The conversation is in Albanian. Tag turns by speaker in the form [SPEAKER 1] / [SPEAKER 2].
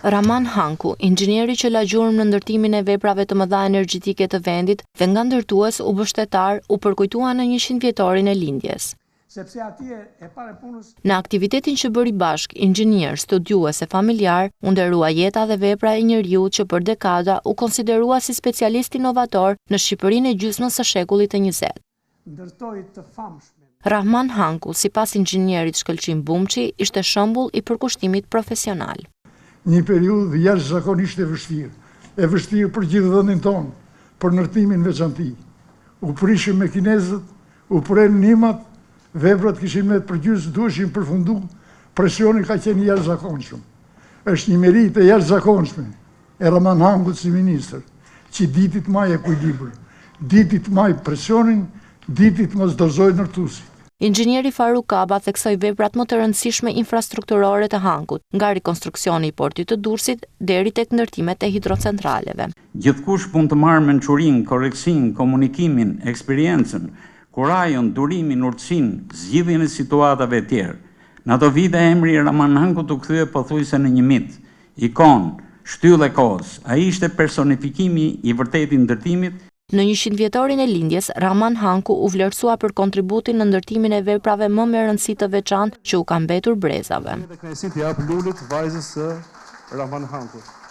[SPEAKER 1] Rahman Hanku, inxhinieri që la gjurmë në ndërtimin e veprave të mëdha energjetike të vendit dhe nga ndërtues u bë shtetar, u përkujtua në 100 vjetorin e lindjes. Në aktivitetin që bëri bashk, inxhinier, studiues e familjar, u nderua jeta dhe vepra e njeriut që për dekada u konsiderua si specialist inovator në Shqipërinë e gjysmës së shekullit të 20. Rahman Hanku, sipas inxhinierit Shkëlqim Bumçi, ishte shembull i përkushtimit profesional.
[SPEAKER 2] Një periudhë jashtëzakonisht e vështirë për gjithë vendin tonë, për ndërtimin veçanti. U prishëm me kinezët, u pren nimat, veprat kishin me përgjysë duheshin përfundu, presioni ka qenë jashtëzakonshëm. Është një meritë e jashtëzakonshme e Rahman Hankut si ministër, që ditit maj ekuilibër, ditit maj presionin, ditit mos dozoj ndërtuesit.
[SPEAKER 1] Inxhinieri Faruk Kaba theksoi veprat më të rëndësishme infrastrukturore të Hankut, nga rikonstruksioni i portit të Durrësit deri tek ndërtimet e hidrocentraleve.
[SPEAKER 3] Gjithkush mund të marrë mençurinë, korreksin, komunikimin, eksperiencën, kurajon, durimin, urtësinë, zgjidhjen e situatave e tjerë. Në ato vite emri i Rahman Hankut u kthye pothuajse në një mit, ikon, shtyllë e kohës. Ai ishte personifikimi i vërtetë i ndërtimit.
[SPEAKER 1] Në 100 vjetorin e lindjes, Rahman Hanku u vlerësua për kontributin në ndërtimin e veprave më me rëndësi të veçantë që u ka mbetur brezave.
[SPEAKER 4] Kënaqësi të jap lulet vajzës së Rahman Hankut.